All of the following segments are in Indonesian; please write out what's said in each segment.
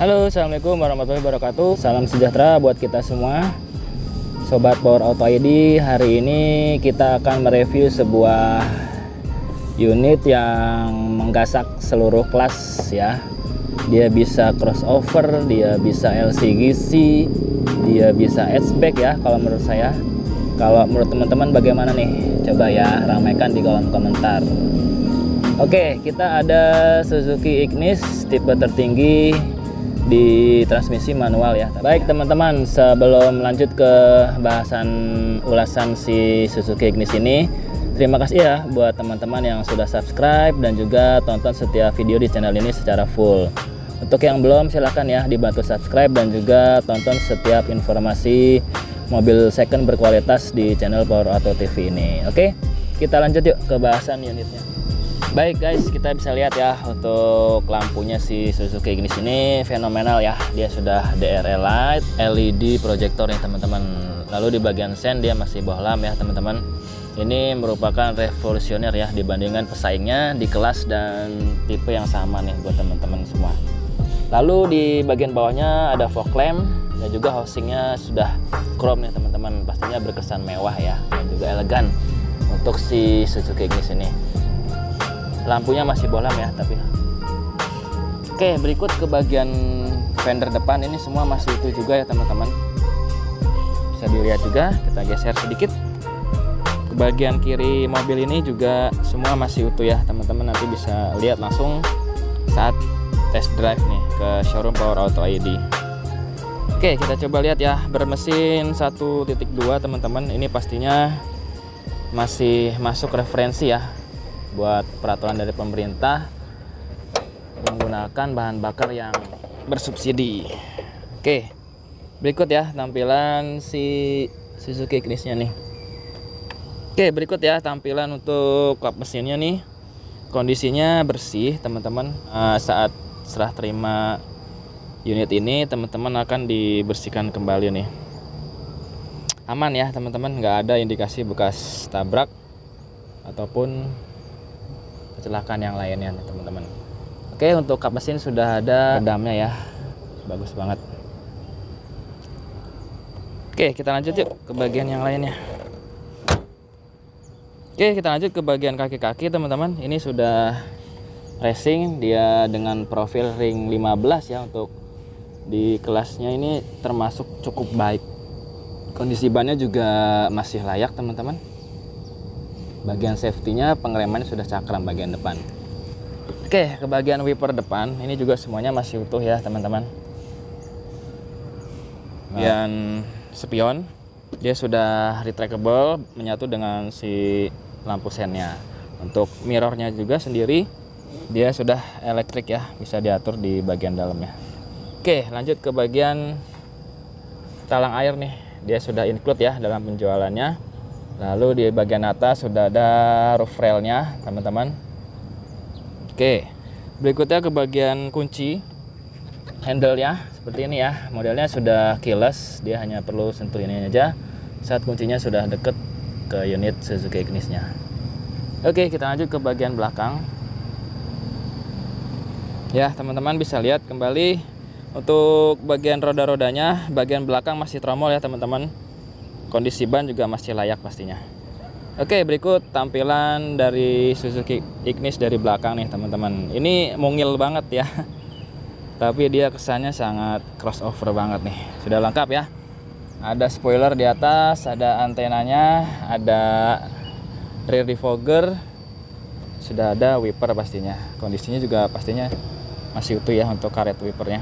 Halo, assalamualaikum warahmatullahi wabarakatuh. Salam sejahtera buat kita semua, Sobat Power Auto ID. Hari ini kita akan mereview sebuah unit yang menggasak seluruh kelas ya. Dia bisa crossover, dia bisa LCGC, dia bisa hatchback ya kalau menurut saya. Kalau menurut teman-teman bagaimana nih? Coba ya ramaikan di kolom komentar. Oke, kita ada Suzuki Ignis tipe tertinggi di transmisi manual ya. Baik teman-teman, sebelum lanjut ke bahasan ulasan si Suzuki Ignis ini, terima kasih ya buat teman-teman yang sudah subscribe dan juga tonton setiap video di channel ini secara full. Untuk yang belum, silahkan ya dibantu subscribe dan juga tonton setiap informasi mobil second berkualitas di channel Power Auto TV ini. Oke, kita lanjut yuk ke bahasan unitnya. Baik guys, kita bisa lihat ya untuk lampunya si Suzuki Ignis ini fenomenal ya. Dia sudah DRL light, LED projector nih teman-teman. Lalu di bagian sen dia masih bohlam ya teman-teman. Ini merupakan revolusioner ya dibandingkan pesaingnya di kelas dan tipe yang sama nih buat teman-teman semua. Lalu di bagian bawahnya ada fog lamp dan juga housingnya sudah chrome nih teman-teman. Pastinya berkesan mewah ya dan juga elegan untuk si Suzuki Ignis ini. Lampunya masih bohlam ya tapi. Oke, berikut ke bagian fender depan. Ini semua masih utuh juga ya teman-teman. Bisa dilihat juga, kita geser sedikit. Ke bagian kiri mobil ini juga semua masih utuh ya teman-teman. Nanti bisa lihat langsung saat test drive nih ke showroom Power Auto ID. Oke, kita coba lihat ya, bermesin 1.2 teman-teman. Ini pastinya masih masuk referensi ya buat peraturan dari pemerintah menggunakan bahan bakar yang bersubsidi. Oke, berikut ya tampilan si Suzuki Ignisnya nih. Oke, berikut ya tampilan untuk kap mesinnya nih. Kondisinya bersih teman-teman. Saat serah terima unit ini teman-teman akan dibersihkan kembali nih. Aman ya teman-teman, nggak ada indikasi bekas tabrak ataupun kecelakaan yang lainnya nih teman-teman. Oke, untuk kap mesin sudah ada redamnya ya, bagus banget. Oke, kita lanjut yuk ke bagian yang lainnya. Oke, kita lanjut ke bagian kaki-kaki teman-teman. Ini sudah racing, dia dengan profil ring 15 ya. Untuk di kelasnya ini termasuk cukup baik. Kondisi bannya juga masih layak teman-teman. Bagian safety-nya, pengeremannya sudah cakram bagian depan. Oke, ke bagian wiper depan ini juga semuanya masih utuh ya teman-teman. Bagian spion dia sudah retractable menyatu dengan si lampu sennya. Untuk mirrornya juga sendiri dia sudah elektrik ya, bisa diatur di bagian dalamnya. Oke, lanjut ke bagian talang air nih, dia sudah include ya dalam penjualannya. Lalu di bagian atas sudah ada roof railnya teman-teman. Oke, berikutnya ke bagian kunci handle-nya seperti ini ya. Modelnya sudah keyless, dia hanya perlu sentuh ini aja saat kuncinya sudah deket ke unit Suzuki Ignisnya. Oke, kita lanjut ke bagian belakang. Ya teman-teman bisa lihat kembali untuk bagian roda-rodanya, bagian belakang masih tromol ya teman-teman. Kondisi ban juga masih layak pastinya. Oke, berikut tampilan dari Suzuki Ignis dari belakang nih teman-teman. Ini mungil banget ya, tapi dia kesannya sangat crossover banget nih. Sudah lengkap ya. Ada spoiler di atas, ada antenanya, ada rear defogger, sudah ada wiper pastinya. Kondisinya juga pastinya masih utuh ya untuk karet wipernya.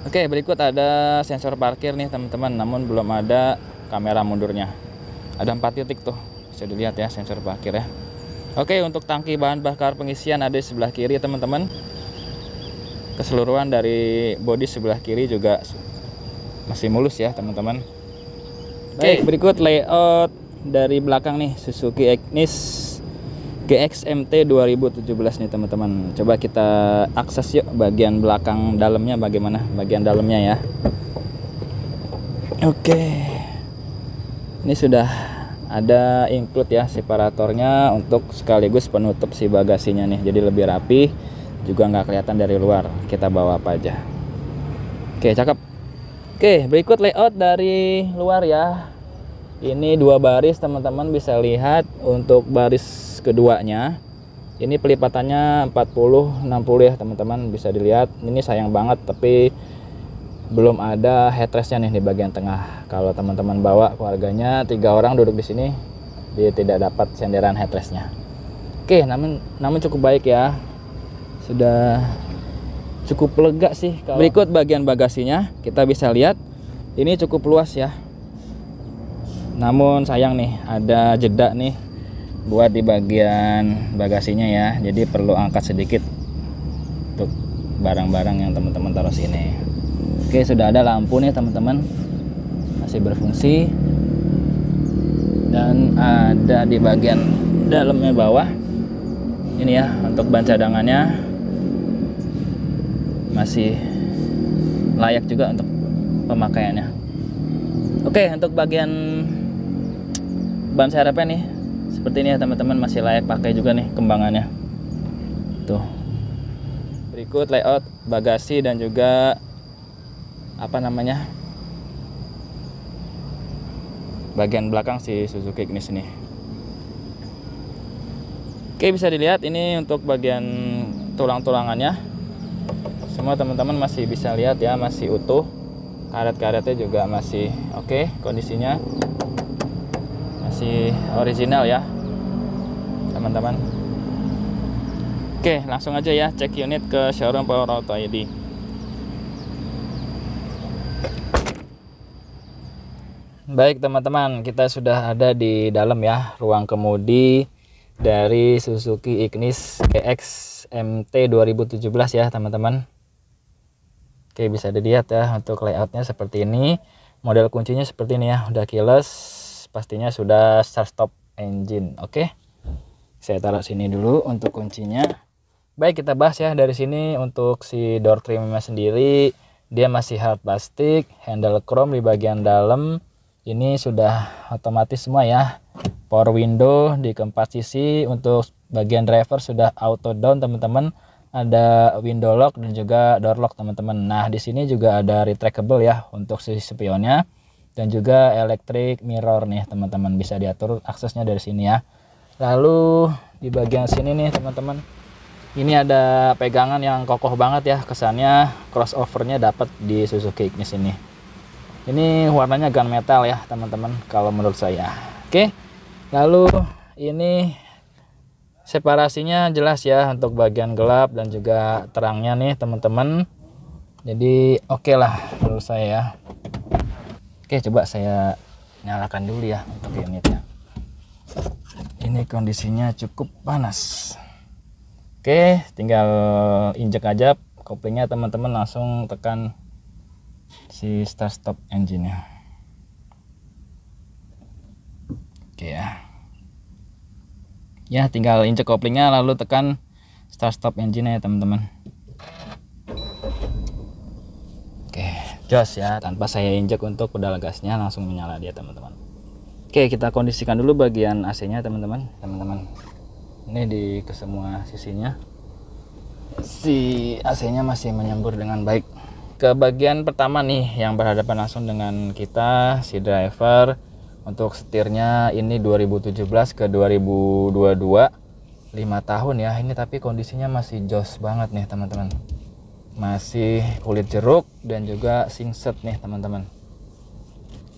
Oke, berikut ada sensor parkir nih teman-teman, namun belum ada kamera mundurnya. Ada 4 titik tuh, bisa dilihat ya sensor parkir ya. Oke, untuk tangki bahan bakar pengisian ada di sebelah kiri teman-teman. Keseluruhan dari bodi sebelah kiri juga masih mulus ya teman-teman. Oke, berikut layout dari belakang nih Suzuki Ignis GX-MT 2017 nih teman-teman. Coba kita akses yuk bagian belakang dalamnya, bagaimana bagian dalamnya ya. Oke, ini sudah ada include ya separatornya untuk sekaligus penutup si bagasinya nih, jadi lebih rapi juga nggak kelihatan dari luar kita bawa apa aja. Oke, cakep. Oke, berikut layout dari luar ya. Ini 2 baris, teman-teman bisa lihat. Untuk baris keduanya ini pelipatannya 40 60 ya, teman-teman bisa dilihat. Ini sayang banget tapi belum ada headrestnya nih di bagian tengah. Kalau teman-teman bawa keluarganya 3 orang duduk di sini, dia tidak dapat senderan headrestnya. Oke, namun cukup baik ya. Sudah cukup lega sih. Berikut bagian bagasinya, kita bisa lihat ini cukup luas ya. Namun sayang nih, ada jeda nih buat di bagian bagasinya ya. Jadi perlu angkat sedikit untuk barang-barang yang teman-teman taruh sini. Oke, sudah ada lampu nih teman-teman, masih berfungsi. Dan ada di bagian dalamnya bawah ini ya, untuk ban cadangannya masih layak juga untuk pemakaiannya. Oke, untuk bagian ban serepnya nih seperti ini ya teman-teman, masih layak pakai juga nih kembangannya tuh. Berikut layout bagasi dan juga bagian belakang si Suzuki Ignis ini. Oke, bisa dilihat ini untuk bagian tulang-tulangannya semua teman-teman masih bisa lihat ya, masih utuh. Karet-karetnya juga masih oke kondisinya, masih original ya teman-teman. Oke, langsung aja ya cek unit ke showroom Power Auto ID. Baik teman-teman, kita sudah ada di dalam ya, ruang kemudi dari Suzuki Ignis GX MT 2017 ya teman-teman. Oke, bisa dilihat ya untuk layoutnya seperti ini. Model kuncinya seperti ini ya, udah keyless, pastinya sudah start stop engine. Oke, saya taruh sini dulu untuk kuncinya. Baik, kita bahas ya dari sini. Untuk si door trimnya sendiri, dia masih hard plastik, handle chrome di bagian dalam. Ini sudah otomatis semua ya. Power window di keempat sisi. Untuk bagian driver sudah auto down teman-teman. Ada window lock dan juga door lock teman-teman. Nah, di sini juga ada retractable ya untuk sisi spionnya dan juga electric mirror nih teman-teman, bisa diatur aksesnya dari sini ya. Lalu di bagian sini nih teman-teman, ini ada pegangan yang kokoh banget ya, kesannya crossovernya dapat di Suzuki Ignis ini. Ini warnanya gunmetal ya teman-teman kalau menurut saya. Oke, lalu ini separasinya jelas ya untuk bagian gelap dan juga terangnya nih teman-teman. Jadi oke lah menurut saya ya. Oke, coba saya nyalakan dulu ya untuk unitnya. Ini kondisinya cukup panas. Oke, tinggal injek aja koplingnya teman-teman, langsung tekan si start stop engine-nya. Oke ya. Ya, tinggal injek koplingnya lalu tekan start stop engine-nya ya teman-teman. Oke, jos ya, tanpa saya injek untuk pedal gasnya langsung menyala dia teman-teman. Oke, kita kondisikan dulu bagian AC-nya teman-teman. Ini di kesemua sisinya si AC-nya masih menyembur dengan baik. Ke bagian pertama nih yang berhadapan langsung dengan kita, si driver. Untuk setirnya ini 2017 ke 2022, 5 tahun ya ini, tapi kondisinya masih jos banget nih teman-teman, masih kulit jeruk dan juga singset nih teman-teman.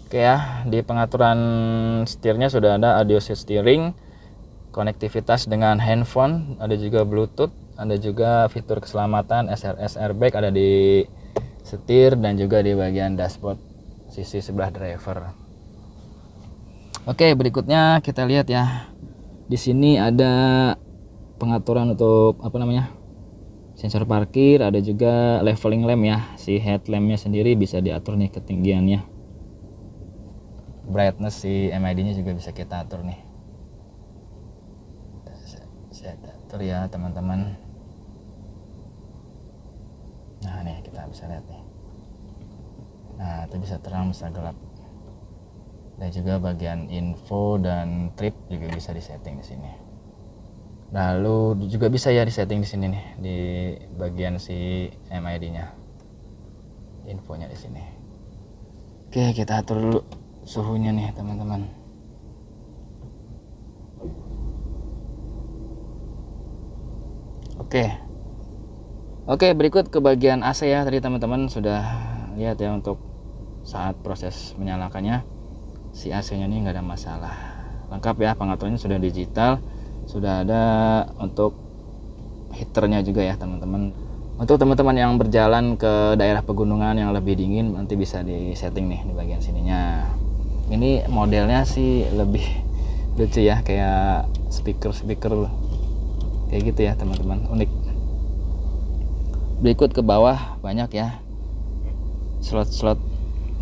Oke ya, di pengaturan setirnya sudah ada audio seat steering, konektivitas dengan handphone, ada juga bluetooth, ada juga fitur keselamatan SRS airbag ada di setir dan juga di bagian dashboard sisi sebelah driver. Oke, berikutnya kita lihat ya. Di sini ada pengaturan untuk sensor parkir, ada juga leveling lamp ya. Si headlampnya sendiri bisa diatur nih ketinggiannya. Brightness si MID-nya juga bisa kita atur nih. Saya atur ya teman-teman. Nah, nih kita bisa lihat nih. Nah, itu bisa terang, bisa gelap. Dan juga bagian info dan trip juga bisa disetting di sini. Lalu juga bisa ya disetting di sini nih di bagian si MID-nya. infonya di sini. Oke, kita atur dulu suhunya nih teman-teman. Oke, berikut ke bagian AC ya. Tadi teman-teman sudah lihat ya untuk saat proses menyalakannya, si AC-nya ini nggak ada masalah, lengkap ya, pengaturannya sudah digital, sudah ada untuk heaternya juga ya teman-teman. Untuk teman-teman yang berjalan ke daerah pegunungan yang lebih dingin, nanti bisa di setting nih di bagian sininya. Ini modelnya sih lebih lucu ya, kayak speaker kayak gitu ya teman-teman, unik. Berikut ke bawah banyak ya slot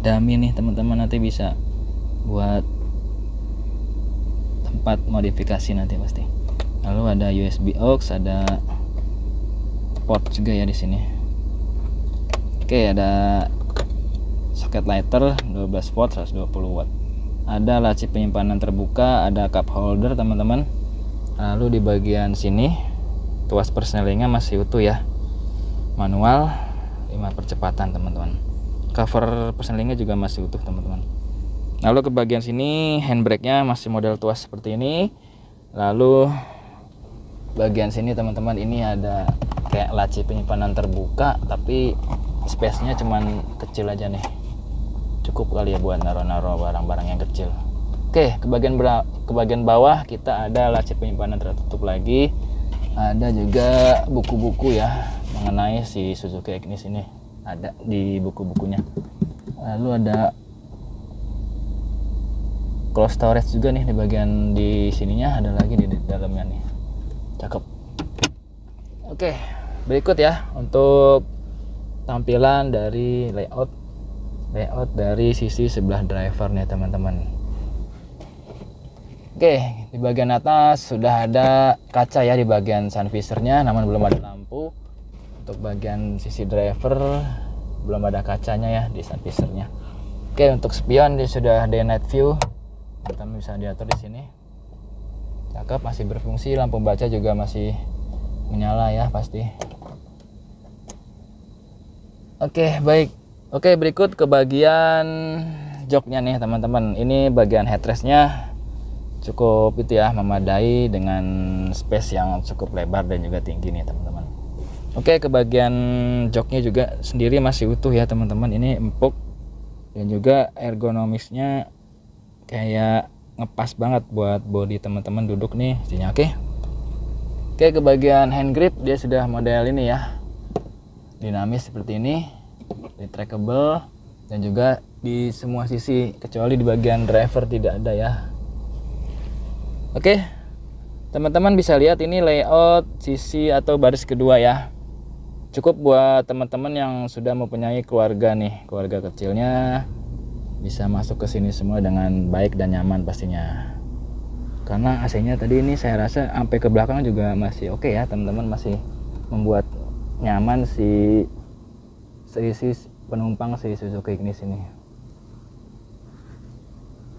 dummy nih teman-teman, nanti bisa buat tempat modifikasi nanti pasti. Lalu ada USB aux, ada port juga ya di sini. Oke, ada soket lighter 12 volt 120 watt. Ada laci penyimpanan terbuka, ada cup holder teman-teman. Lalu di bagian sini tuas persnelingnya masih utuh ya. Manual 5 percepatan teman-teman. Cover persnelingnya juga masih utuh teman-teman. Lalu ke bagian sini handbrake-nya masih model tuas seperti ini. Lalu bagian sini teman-teman, ini ada kayak laci penyimpanan terbuka, tapi space-nya cuman kecil aja nih. Cukup kali ya buat naro-naro barang-barang yang kecil. Oke, ke bagian bawah kita ada laci penyimpanan tertutup lagi. Ada juga buku-buku ya mengenai si Suzuki Ignis ini, ada di buku-bukunya. Lalu ada close storage juga nih di bagian di sininya, ada lagi di dalamnya nih. Cakep. Oke, berikut ya untuk tampilan dari layout dari sisi sebelah driver nih teman-teman. Oke, di bagian atas sudah ada kaca ya di bagian sun visor-nya, namun belum ada lampu. Untuk bagian sisi driver belum ada kacanya ya di sun visor-nya. Oke, untuk spion dia sudah day night view, teman-teman bisa diatur di sini. Cakep, masih berfungsi, lampu baca juga masih menyala ya pasti. Oke, baik. Oke, berikut ke bagian joknya nih teman-teman. Ini bagian headrest-nya cukup itu ya, memadai dengan space yang cukup lebar dan juga tinggi nih teman-teman. Oke, ke bagian joknya juga sendiri masih utuh ya teman-teman. Ini empuk dan juga ergonomisnya kayak ngepas banget buat body teman-teman duduk nih sini. Oke, ke bagian hand grip, dia sudah model ini ya, dinamis seperti ini, retractable, dan juga di semua sisi kecuali di bagian driver tidak ada ya. Oke, teman-teman bisa lihat ini layout sisi atau baris kedua ya. Cukup buat teman-teman yang sudah mempunyai keluarga nih, keluarga kecilnya bisa masuk ke sini semua dengan baik dan nyaman pastinya. Karena AC-nya tadi ini saya rasa sampai ke belakang juga masih oke ya teman-teman, masih membuat nyaman si penumpang si Suzuki Ignis ini.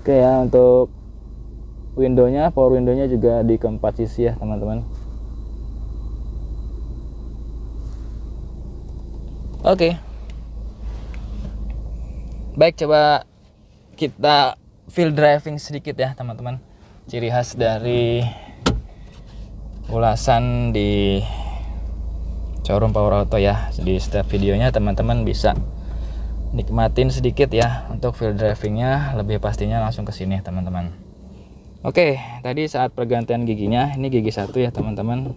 Oke ya, untuk window-nya, power window-nya juga di keempat sisi ya teman-teman. Oke. Baik, coba kita feel driving sedikit ya teman-teman. Ciri khas dari ulasan di showroom Power Auto ya. Di setiap videonya teman-teman bisa nikmatin sedikit ya untuk feel drivingnya, lebih pastinya langsung ke sini teman-teman. Oke, tadi saat pergantian giginya, ini gigi 1 ya teman-teman.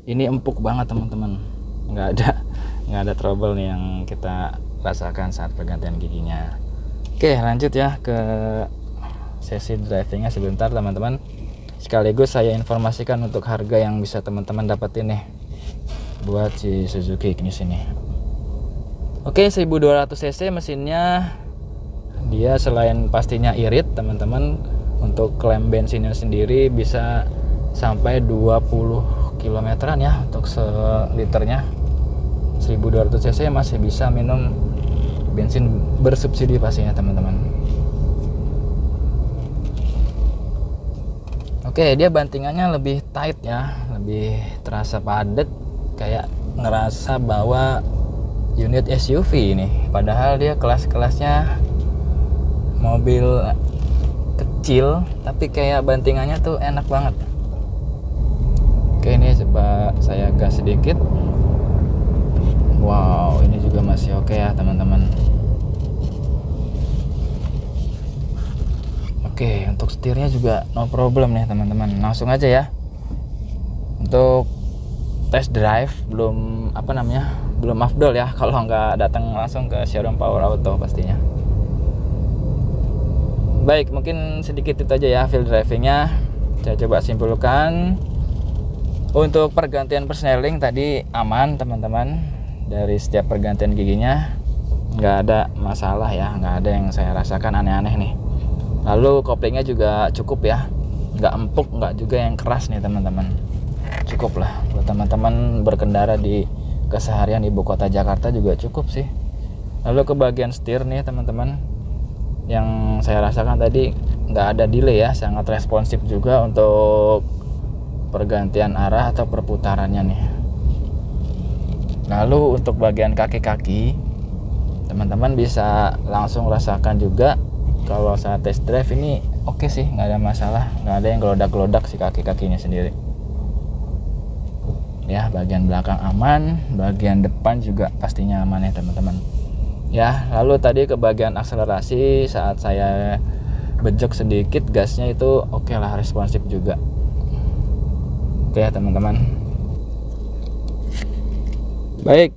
Ini empuk banget teman-teman, nggak ada trouble nih yang kita rasakan saat pergantian giginya. Oke, lanjut ya ke sesi drivingnya sebentar teman-teman. Sekaligus saya informasikan untuk harga yang bisa teman-teman dapetin nih buat si Suzuki Ignis ini. Oke, 1200 cc mesinnya, dia selain pastinya irit teman-teman, untuk klaim bensinnya sendiri bisa sampai 20 kilometeran ya untuk seliternya. 1200 cc masih bisa minum bensin bersubsidi pastinya teman-teman. Oke, dia bantingannya lebih tight ya, lebih terasa padat, kayak ngerasa bahwa unit SUV ini, padahal dia kelas-kelasnya mobil kecil, tapi kayak bantingannya tuh enak banget. Oke, ini coba saya gas sedikit. Wow, ini juga masih oke ya teman-teman. Oke, untuk setirnya juga no problem nih teman-teman. Langsung aja ya. Untuk test drive belum belum afdol ya kalau nggak datang langsung ke showroom Power Auto pastinya. Baik, mungkin sedikit itu aja ya field drivingnya. Saya coba simpulkan. Untuk pergantian persneling tadi aman teman-teman. Dari setiap pergantian giginya nggak ada masalah ya, nggak ada yang saya rasakan aneh-aneh nih. Lalu koplingnya juga cukup ya, nggak empuk, nggak juga yang keras nih teman-teman. Cukup lah buat teman-teman berkendara di keseharian ibu kota Jakarta juga cukup sih. Lalu ke bagian setir nih teman-teman, yang saya rasakan tadi nggak ada delay ya, sangat responsif juga untuk pergantian arah atau perputarannya nih. Lalu untuk bagian kaki-kaki, teman-teman bisa langsung rasakan juga kalau saat test drive ini oke sih, nggak ada masalah, nggak ada yang gelodak-gelodak si kaki-kakinya sendiri. Ya, bagian belakang aman, bagian depan juga pastinya aman ya teman-teman. Ya, lalu tadi ke bagian akselerasi saat saya bejek sedikit gasnya itu oke lah, responsif juga. Oke ya teman-teman. Baik,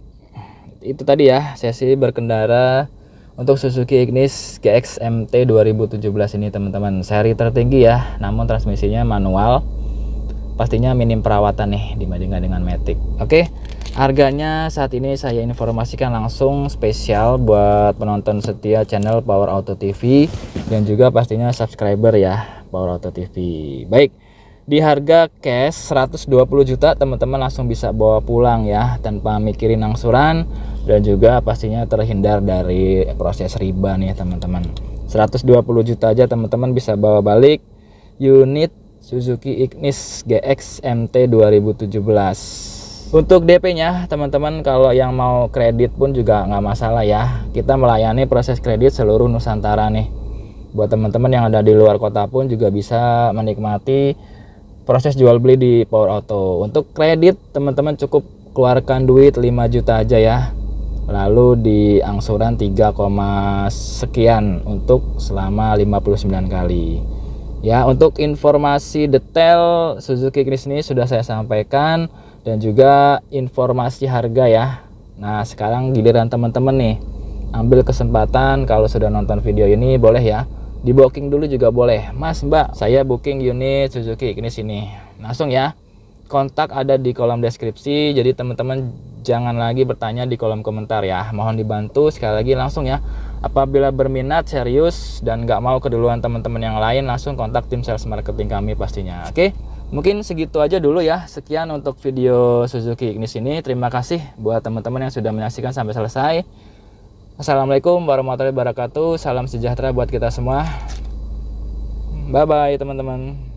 itu tadi ya sesi berkendara untuk Suzuki Ignis GX MT 2017 ini teman-teman. Seri tertinggi ya, namun transmisinya manual. Pastinya minim perawatan nih dibandingkan dengan Matic. Oke, harganya saat ini saya informasikan langsung spesial buat penonton setia channel Power Auto TV dan juga pastinya subscriber ya Power Auto TV. Baik, di harga cash 120 juta teman-teman langsung bisa bawa pulang ya, tanpa mikirin angsuran dan juga pastinya terhindar dari proses riba nih teman-teman. 120 juta aja teman-teman bisa bawa balik unit Suzuki Ignis GX MT 2017. Untuk DP-nya teman-teman kalau yang mau kredit pun juga nggak masalah ya. Kita melayani proses kredit seluruh Nusantara nih. Buat teman-teman yang ada di luar kota pun juga bisa menikmati proses jual beli di Power Auto. Untuk kredit teman-teman cukup keluarkan duit 5 juta aja ya. Lalu di angsuran 3, sekian untuk selama 59 kali. Ya, untuk informasi detail Suzuki Ignis ini sudah saya sampaikan dan juga informasi harga ya. Nah, sekarang giliran teman-teman nih. Ambil kesempatan kalau sudah nonton video ini boleh ya. Di booking dulu juga boleh. Mas, Mbak, saya booking unit Suzuki Ignis ini. Langsung ya. Kontak ada di kolom deskripsi. Jadi teman-teman jangan lagi bertanya di kolom komentar ya. Mohon dibantu sekali lagi langsung ya. Apabila berminat serius dan nggak mau keduluan teman-teman yang lain, langsung kontak tim sales marketing kami pastinya. Oke, mungkin segitu aja dulu ya. Sekian untuk video Suzuki Ignis ini. Terima kasih buat teman-teman yang sudah menyaksikan sampai selesai. Assalamualaikum warahmatullahi wabarakatuh. Salam sejahtera buat kita semua. Bye bye teman-teman.